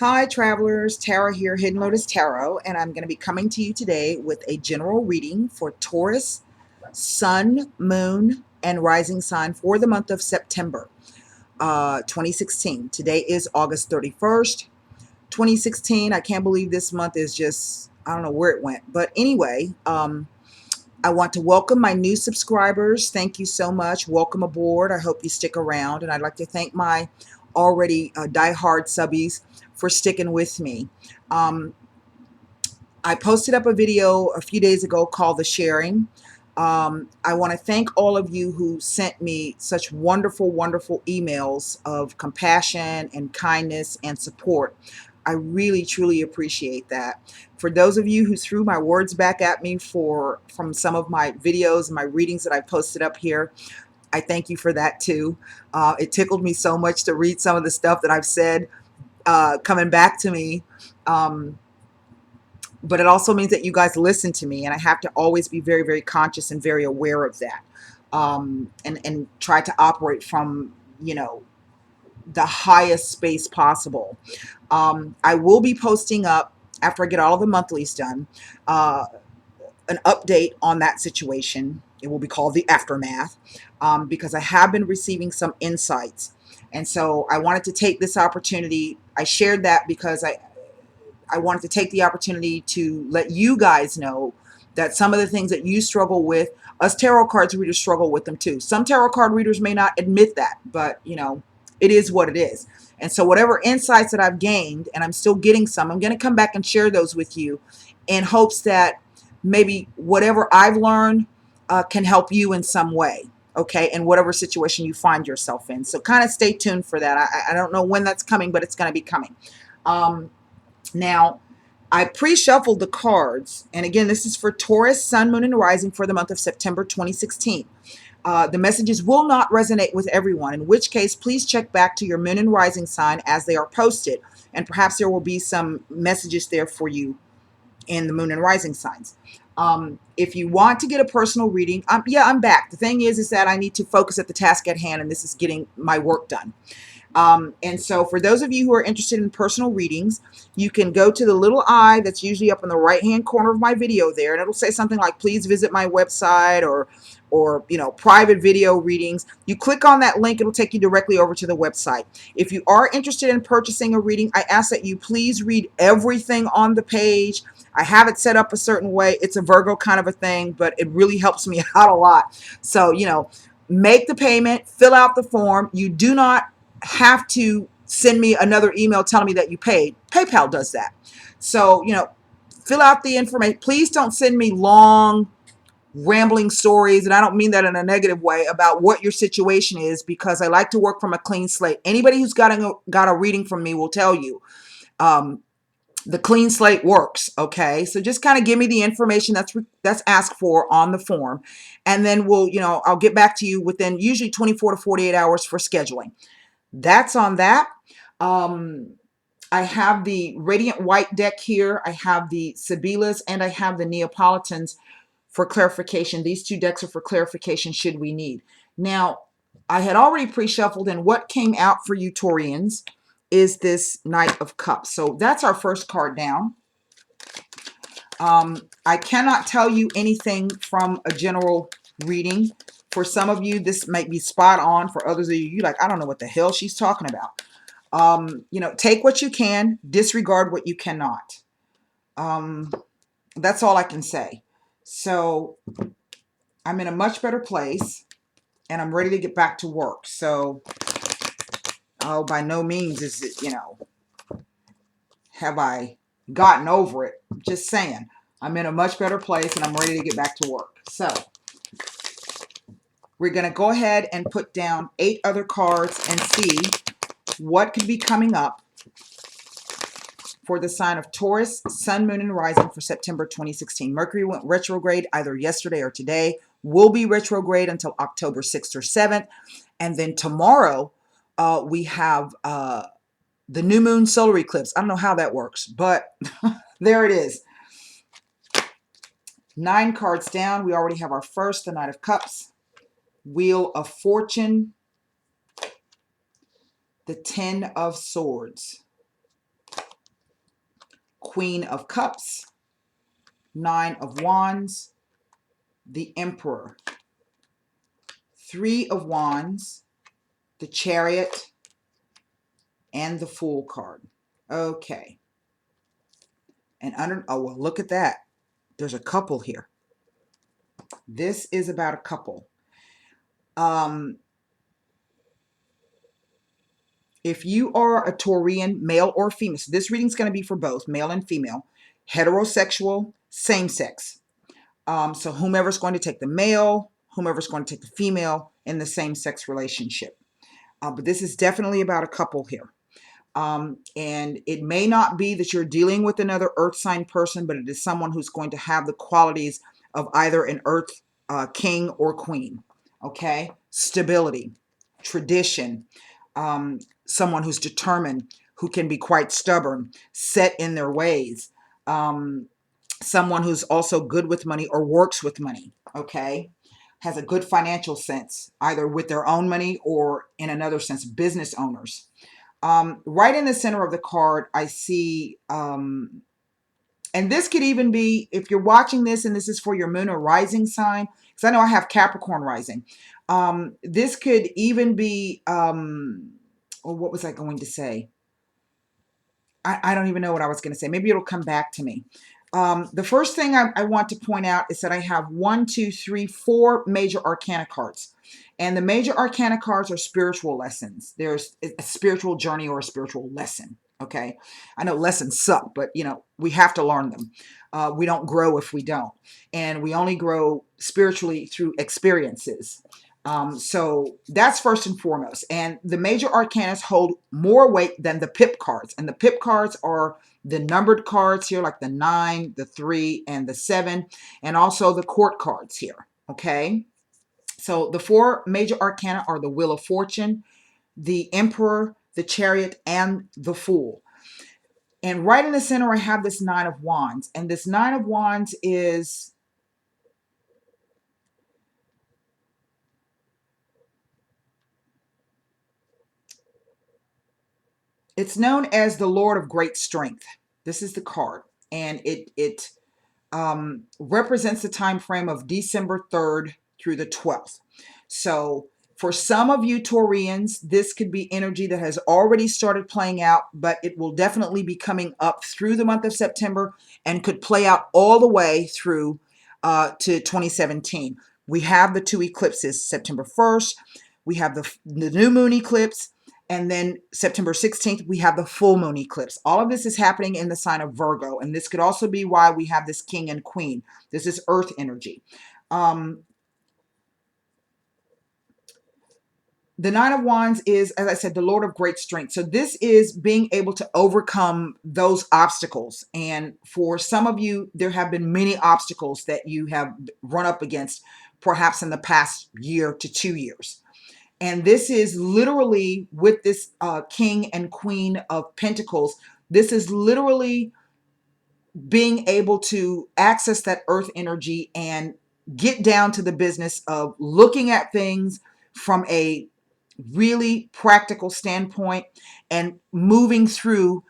Hi travelers, Tara here, Hiddenlotus Tarot, and I'm going to be coming to you today with a general reading for Taurus, Sun, Moon, and Rising sign for the month of September 2016. Today is August 31st, 2016. I can't believe this month is just, I don't know where it went. But anyway, I want to welcome my new subscribers. Thank you so much. Welcome aboard. I hope you stick around. And I'd like to thank my already diehard subbies for sticking with me. I posted up a video a few days ago called The Sharing. I want to thank all of you who sent me such wonderful, wonderful emails of compassion and kindness and support. I really, truly appreciate that. For those of you who threw my words back at me from some of my videos and my readings that I posted up here, I thank you for that too. It tickled me so much to read some of the stuff that I've said coming back to me. But it also means that you guys listen to me, and I have to always be very, very conscious and very aware of that, and try to operate from, the highest space possible. I will be posting up, after I get all of the monthlies done, an update on that situation. It will be called the aftermath, because I have been receiving some insights. And so I wanted to take this opportunity. I shared that because I wanted to take the opportunity to let you guys know that some of the things that you struggle with, us tarot cards readers struggle with them too. Some tarot card readers may not admit that, but it is what it is. And so whatever insights that I've gained, and I'm still getting some, I'm going to come back and share those with you in hopes that maybe whatever I've learned can help you in some way. Okay, in whatever situation you find yourself in. So kind of stay tuned for that. I don't know when that's coming, but it's going to be coming. Now, I pre-shuffled the cards, and again, this is for Taurus, Sun, Moon, and Rising for the month of September 2016. The messages will not resonate with everyone, in which case, please check back to your Moon and Rising sign as they are posted, and perhaps there will be some messages there for you in the Moon and Rising signs. If you want to get a personal reading, I'm back. The thing is that I need to focus at the task at hand, and this is getting my work done. And so for those of you who are interested in personal readings, you can go to the little eye that's usually up in the right hand corner of my video there, and it'll say something like, please visit my website, or private video readings. You click on that link, it'll take you directly over to the website. If you are interested in purchasing a reading, I ask that you please read everything on the page. I have it set up a certain way. It's a Virgo kind of a thing, but it really helps me out a lot. So, make the payment, fill out the form. You do not have to send me another email telling me that you paid. PayPal does that. So, fill out the information. Please don't send me long, rambling stories, and I don't mean that in a negative way, about what your situation is, because I like to work from a clean slate. Anybody who's got a reading from me will tell you the clean slate works. Okay, so just kind of give me the information that's asked for on the form, and then I'll get back to you within usually 24 to 48 hours for scheduling. That's on that. I have the Radiant White deck here. I have the Sibyllus, and I have the Neapolitans for clarification. These two decks are for clarification should we need. Now, I had already pre-shuffled, and what came out for you Taurians is this Knight of Cups. So that's our first card down. I cannot tell you anything from a general reading. For some of you, this might be spot on. For others of you, like, I don't know what the hell she's talking about. Take what you can, disregard what you cannot. That's all I can say. So I'm in a much better place, and I'm ready to get back to work. So, by no means is it, have I gotten over it. Just saying, I'm in a much better place, and I'm ready to get back to work. So we're going to go ahead and put down 8 other cards and see what could be coming up for the sign of Taurus, Sun, Moon, and Rising for September 2016. Mercury went retrograde either yesterday or today. Will be retrograde until October 6th or 7th. And then tomorrow we have the new moon solar eclipse. I don't know how that works, but there it is. 9 cards down. We already have our first, the Knight of Cups, Wheel of Fortune, the 10 of Swords. Queen of Cups, Nine of Wands, the Emperor, Three of Wands, the Chariot, and the Fool card. Okay. And under, oh, well, look at that. There's a couple here. This is about a couple. If you are a Taurian, male or female, so this reading is going to be for both, male and female, heterosexual, same sex. So whomever's going to take the male, whomever's going to take the female in the same sex relationship. But this is definitely about a couple here. And it may not be that you're dealing with another earth sign person, but it is someone who's going to have the qualities of either an earth king or queen. Okay? Stability, tradition, someone who's determined, who can be quite stubborn, set in their ways, someone who's also good with money or works with money, okay? Has a good financial sense, either with their own money or in another sense, business owners. Right in the center of the card, I see, and this could even be, if you're watching this and this is for your moon or rising sign, because I know I have Capricorn rising. This could even be, what was I going to say? I don't even know what I was going to say. Maybe it'll come back to me. The first thing I want to point out is that I have 4 major arcana cards. And the major arcana cards are spiritual lessons. There's a spiritual journey or a spiritual lesson. Okay. I know lessons suck, but you know, we have to learn them. We don't grow if we don't. And we only grow spiritually through experiences. So that's first and foremost. And the major arcanas hold more weight than the pip cards. And the pip cards are the numbered cards here, like the 9, the 3, and the 7, and also the court cards here. Okay. So the 4 major arcana are the Wheel of Fortune, the Emperor, the Chariot, and the Fool. And right in the center, I have this 9 of Wands. And this 9 of Wands is, it's known as the Lord of Great Strength. This is the card. And it represents the time frame of December 3rd through the 12th. So for some of you Taurians, this could be energy that has already started playing out, but it will definitely be coming up through the month of September and could play out all the way through to 2017. We have the 2 eclipses, September 1st, we have the new moon eclipse, and then September 16th, we have the full moon eclipse. All of this is happening in the sign of Virgo. And this could also be why we have this king and queen. This is earth energy. The 9 of Wands is, as I said, the Lord of Great Strength. So this is being able to overcome those obstacles. And for some of you, there have been many obstacles that you have run up against, perhaps in the past year to 2 years. And this is literally with this King and Queen of Pentacles, this is literally being able to access that earth energy and get down to the business of looking at things from a really practical standpoint and moving through,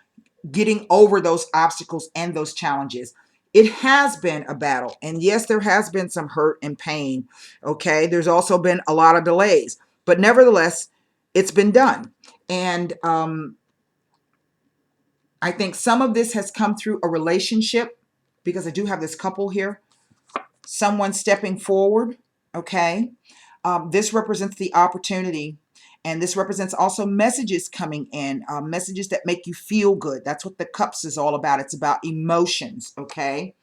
getting over those obstacles and those challenges. It has been a battle. And yes, there has been some hurt and pain. Okay. There's also been a lot of delays. But nevertheless, it's been done. And I think some of this has come through a relationship, because I do have this couple here. Someone stepping forward, okay? This represents the opportunity. And this represents also messages coming in, messages that make you feel good. That's what the cups is all about. It's about emotions, okay?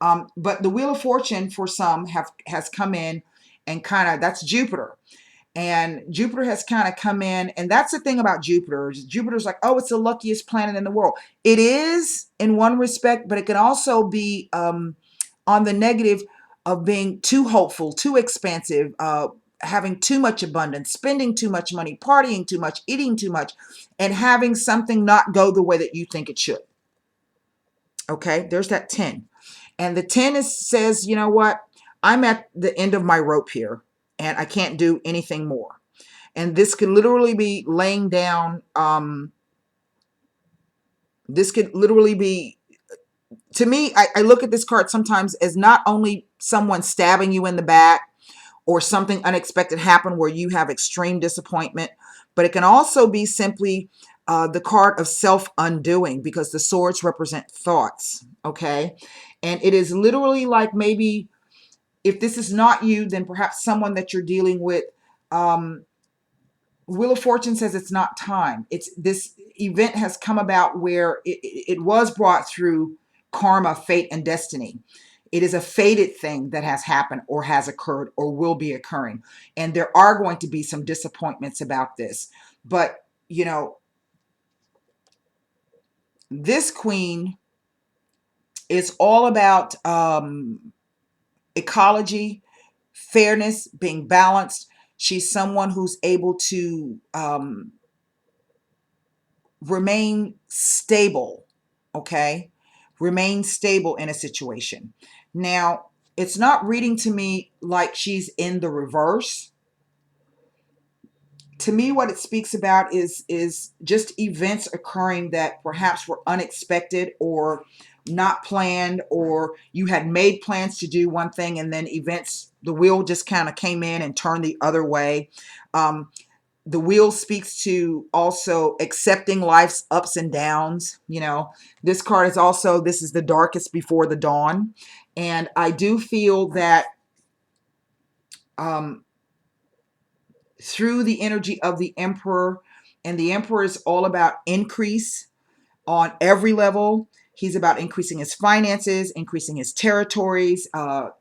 But the Wheel of Fortune for some has come in and kind of, that's Jupiter. And Jupiter has kind of come in, and that's the thing about Jupiter. Jupiter's like, oh, it's the luckiest planet in the world. It is in one respect, but it can also be on the negative of being too hopeful, too expansive, having too much abundance, spending too much money, partying too much, eating too much, and having something not go the way that you think it should. Okay, there's that 10. And the 10 says, you know what? I'm at the end of my rope here, and I can't do anything more. And this could literally be laying down, this could literally be to me, I look at this card sometimes as not only someone stabbing you in the back or something unexpected happen where you have extreme disappointment, but it can also be simply the card of self-undoing, because the swords represent thoughts, okay? And it is literally like, maybe if this is not you, then perhaps someone that you're dealing with. Wheel of Fortune says it's not time. It's this event has come about where it was brought through karma, fate, and destiny. It is a fated thing that has happened or has occurred or will be occurring. And there are going to be some disappointments about this. But, you know, this queen is all about ecology, fairness, being balanced. She's someone who's able to remain stable, okay? Remain stable in a situation. Now, it's not reading to me like she's in the reverse. To me, what it speaks about is just events occurring that perhaps were unexpected or not planned, or you had made plans to do one thing and then events, the wheel just kind of came in and turned the other way. The wheel speaks to also accepting life's ups and downs. You know, this card is also, this is the darkest before the dawn. And I do feel that through the energy of the Emperor, and the Emperor is all about increase on every level. He's about increasing his finances, increasing his territories,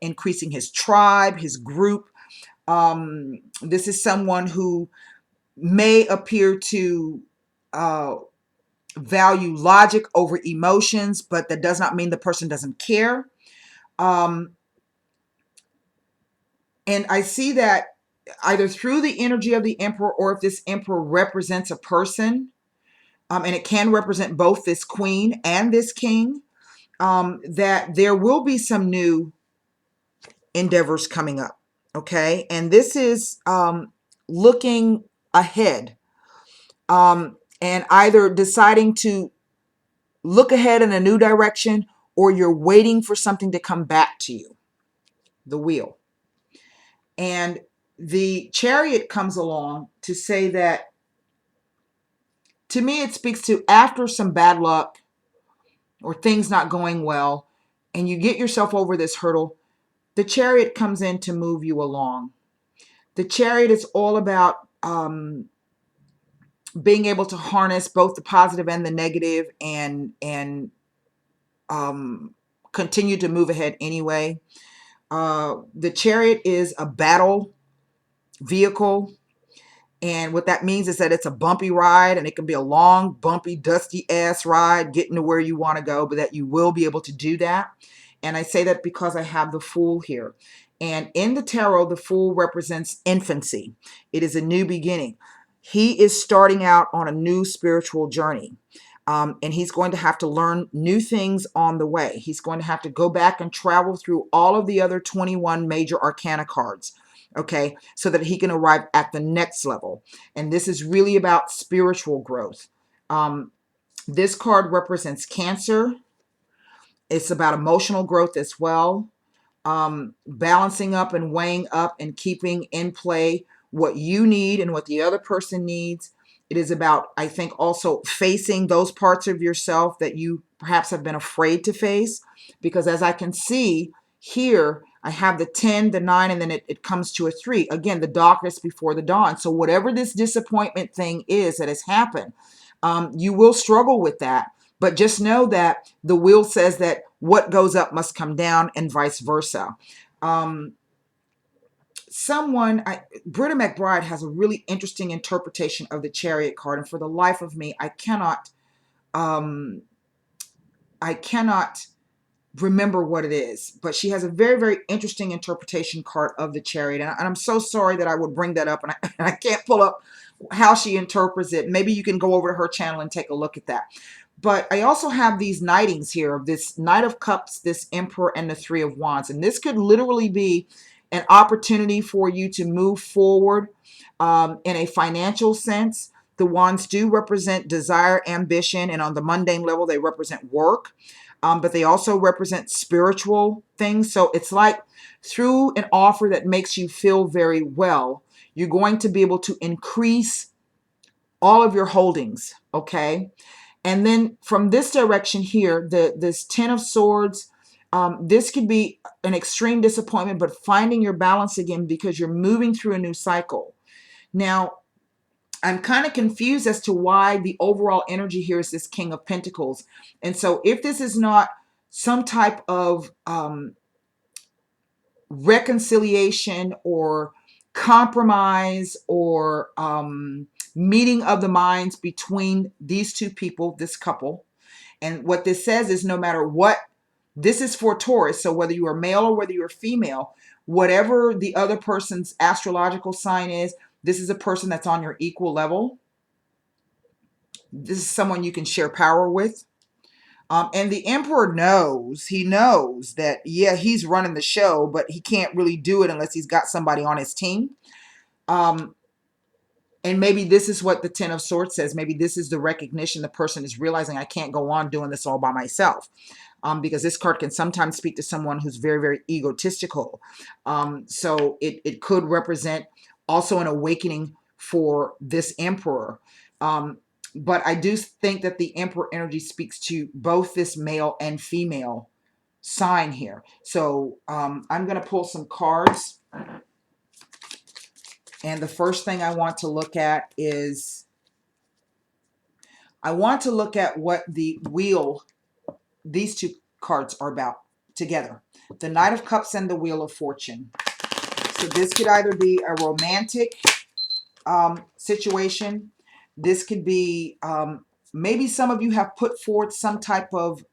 increasing his tribe, his group. This is someone who may appear to value logic over emotions, but that does not mean the person doesn't care. And I see that either through the energy of the Emperor, or if this Emperor represents a person, and it can represent both this queen and this king, that there will be some new endeavors coming up, okay? And this is looking ahead, and either deciding to look ahead in a new direction, or you're waiting for something to come back to you, the wheel. And the Chariot comes along to say that, to me, it speaks to after some bad luck or things not going well, and you get yourself over this hurdle, the Chariot comes in to move you along. The Chariot is all about being able to harness both the positive and the negative, and continue to move ahead anyway. The Chariot is a battle vehicle. And what that means is that it's a bumpy ride, and it can be a long, bumpy, dusty ass ride getting to where you want to go, but that you will be able to do that. And I say that because I have the Fool here. And in the tarot, the Fool represents infancy. It is a new beginning. He is starting out on a new spiritual journey. And he's going to have to learn new things on the way. He's going to have to go back and travel through all of the other 21 major arcana cards, okay, so that he can arrive at the next level. And this is really about spiritual growth. This card represents Cancer. It's about emotional growth as well. Balancing up and weighing up and keeping in play what you need and what the other person needs. It is about, I think, also facing those parts of yourself that you perhaps have been afraid to face. Because as I can see here, I have the 10, the 9, and then it comes to a 3. Again, the darkest before the dawn. So whatever this disappointment thing is that has happened, you will struggle with that. But just know that the wheel says that what goes up must come down, and vice versa. Britta McBride has a really interesting interpretation of the Chariot card, and for the life of me, I cannot remember what it is, but she has a very, very interesting interpretation card of the Chariot, and I'm so sorry that I would bring that up, and I can't pull up how she interprets it. Maybe you can go over to her channel and take a look at that. But I also have these knightings here, this Knight of Cups, this Emperor, and the Three of Wands, and this could literally be an opportunity for you to move forward in a financial sense. The wands do represent desire, ambition, and on the mundane level, they represent work. but they also represent spiritual things. So it's like through an offer that makes you feel very well, you're going to be able to increase all of your holdings, okay? And then from this direction here, this Ten of Swords, this could be an extreme disappointment, but finding your balance again because you're moving through a new cycle. Now, I'm kind of confused as to why the overall energy here is this King of Pentacles. And so if this is not some type of reconciliation or compromise or meeting of the minds between these two people, this couple, and what this says is no matter what, this is for Taurus. So whether you are male or whether you're female, whatever the other person's astrological sign is, this is a person that's on your equal level. This is someone you can share power with. And the Emperor knows, he knows that, yeah, he's running the show, but he can't really do it unless he's got somebody on his team. And maybe this is what the Ten of Swords says. Maybe this is the recognition the person is realizing, I can't go on doing this all by myself. Because this card can sometimes speak to someone who's very, very egotistical. So it could represent also an awakening for this Emperor. But I do think that the Emperor energy speaks to both this male and female sign here. So I'm going to pull some cards. And the first thing I want to look at is, I want to look at what the wheel, these two cards are about together. The Knight of Cups and the Wheel of Fortune. So this could either be a romantic situation. This could be, maybe some of you have put forth some type of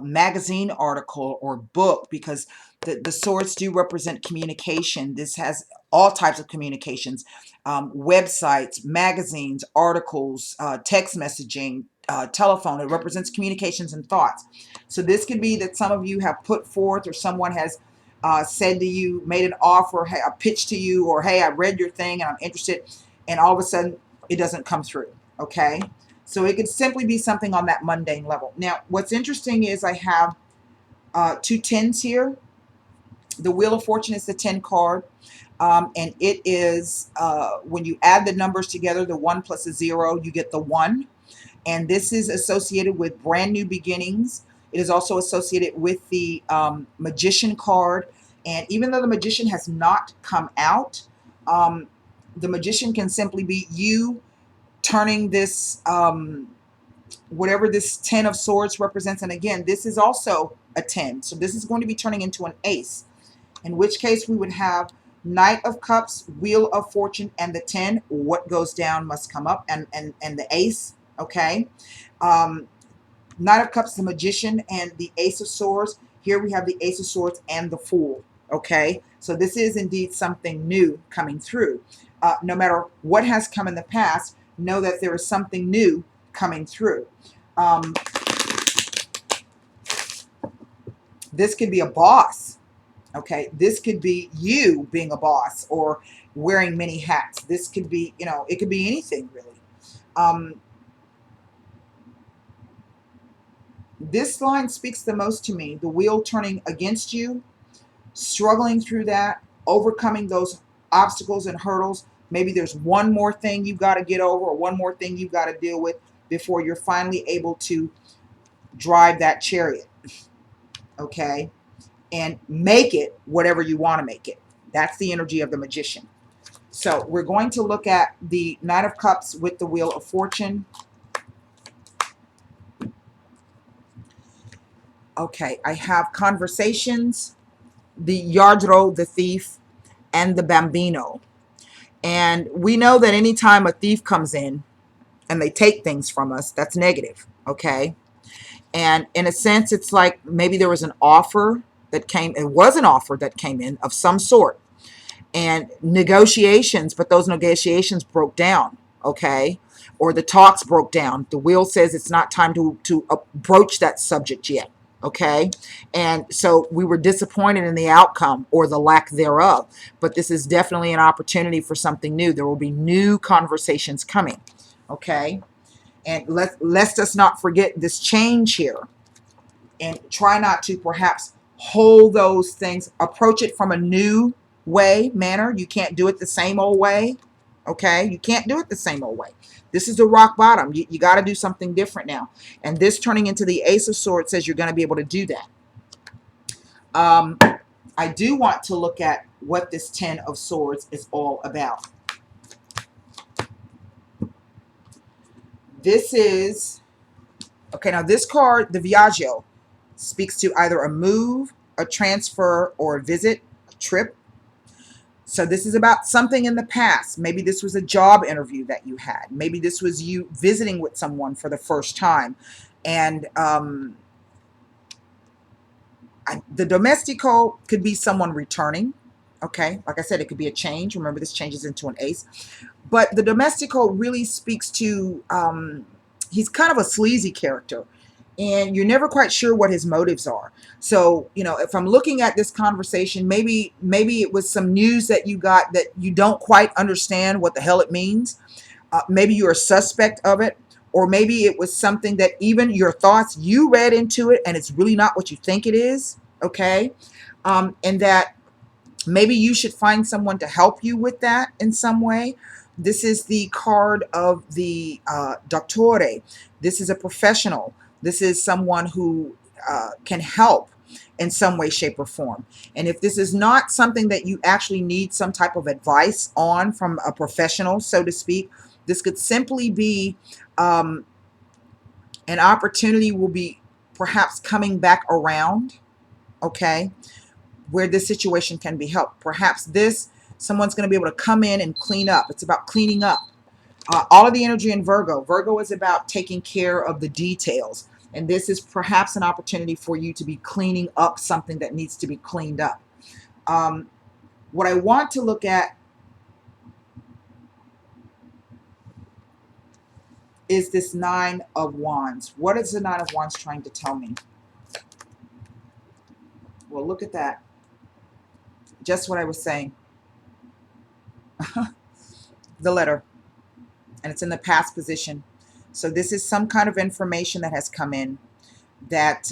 magazine article or book, because the swords do represent communication. This has all types of communications, websites, magazines, articles, text messaging, telephone. It represents communications and thoughts. So this could be that some of you have put forth, or someone has said to you, made an offer, hey, a pitch to you, or hey, I read your thing and I'm interested, and all of a sudden it doesn't come through, okay? So it could simply be something on that mundane level. Now, what's interesting is I have two tens here. The Wheel of Fortune is the 10 card. And it is, when you add the numbers together, the 1 plus a 0, you get the 1. And this is associated with brand new beginnings. It is also associated with the Magician card. And even though the Magician has not come out, the Magician can simply be you turning this, whatever this 10 of Swords represents. And again, this is also a 10. So this is going to be turning into an ace. In which case we would have Knight of Cups, Wheel of Fortune, and the 10. What goes down must come up, and the ace, okay? Knight of Cups, the Magician, and the Ace of Swords. Here we have the Ace of Swords and the Fool, okay? So this is indeed something new coming through. No matter what has come in the past, know that there is something new coming through. This could be a boss. Okay, this could be you being a boss or wearing many hats. This could be, you know, it could be anything really. This line speaks the most to me. The wheel turning against you, struggling through that, overcoming those obstacles and hurdles. Maybe there's one more thing you've got to get over, or one more thing you've got to deal with before you're finally able to drive that chariot. Okay? And make it whatever you want to make it. That's the energy of the Magician. So we're going to look at the Knight of Cups with the Wheel of Fortune. Okay, I have conversations, the Yardro, the thief, and the Bambino. And we know that anytime a thief comes in and they take things from us, that's negative, okay? And in a sense, it's like maybe there was an offer that came, it was an offer that came in of some sort, and negotiations, but those negotiations broke down, okay? Or the talks broke down. The wheel says it's not time to broach that subject yet, okay? And so we were disappointed in the outcome or the lack thereof, but this is definitely an opportunity for something new. There will be new conversations coming, okay? And let's us not forget this change here. and try not to perhaps hold those things. Approach it from a new manner. You can't do it the same old way. Okay, you can't do it the same old way. This is the rock bottom. You got to do something different now. And this turning into the Ace of Swords says you're going to be able to do that. I do want to look at what this Ten of Swords is all about. This is, okay, now this card, the Viaggio, speaks to either a move, a transfer, or a visit, a trip. So this is about something in the past. Maybe this was a job interview that you had. Maybe this was you visiting with someone for the first time. And the domestico could be someone returning. Okay, like I said, it could be a change. Remember, this changes into an ace. But the domestico really speaks to, he's kind of a sleazy character. And you're never quite sure what his motives are. So, you know, if I'm looking at this conversation, maybe it was some news that you got that you don't quite understand what the hell it means. Maybe you're a suspect of it. Or maybe it was something that even your thoughts, you read into it and it's really not what you think it is. Okay. And that maybe you should find someone to help you with that in some way. This is the card of the Dottore. This is a professional. This is someone who can help in some way, shape, or form. And if this is not something that you actually need some type of advice on from a professional, so to speak, this could simply be an opportunity will be perhaps coming back around, okay, where this situation can be helped. Perhaps someone's going to be able to come in and clean up. It's about cleaning up. All of the energy in Virgo. Virgo is about taking care of the details. And this is perhaps an opportunity for you to be cleaning up something that needs to be cleaned up. What I want to look at is this Nine of Wands. What is the Nine of Wands trying to tell me? Well, look at that. Just what I was saying. The letter. And it's in the past position. So this is some kind of information that has come in that,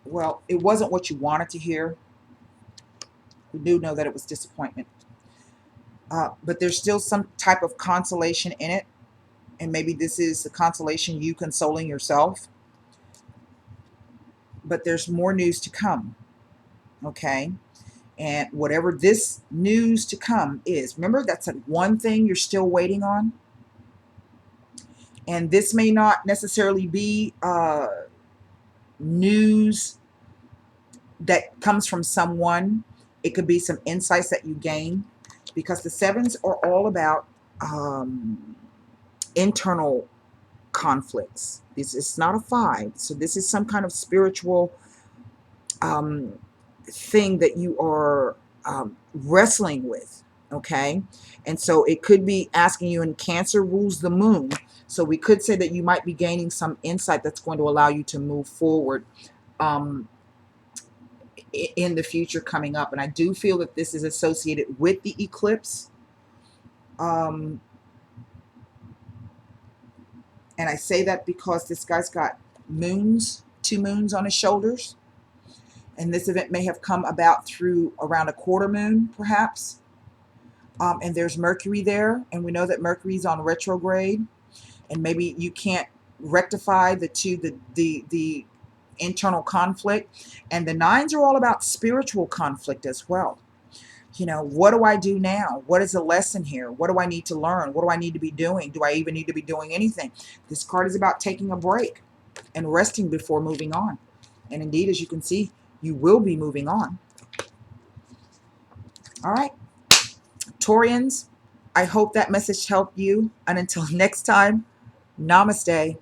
well, it wasn't what you wanted to hear. We do know that it was disappointment. But there's still some type of consolation in it. And maybe this is the consolation, you consoling yourself. But there's more news to come. Okay? And whatever this news to come is, remember, that's one thing you're still waiting on. And this may not necessarily be news that comes from someone. It could be some insights that you gain, because the sevens are all about internal conflicts. It's not a five. So this is some kind of spiritual thing that you are wrestling with. Okay. And so it could be asking you, and Cancer rules the moon. So we could say that you might be gaining some insight that's going to allow you to move forward in the future coming up. And I do feel that this is associated with the eclipse. And I say that because this guy's got moons, 2 moons on his shoulders. And this event may have come about through around a quarter moon, perhaps. And there's Mercury there. And we know that Mercury's on retrograde. And maybe you can't rectify the internal conflict. And the 9s are all about spiritual conflict as well. You know, what do I do now? What is the lesson here? What do I need to learn? What do I need to be doing? Do I even need to be doing anything? This card is about taking a break and resting before moving on. And indeed, as you can see, you will be moving on. All right. Taurians, I hope that message helped you. And until next time, Namaste.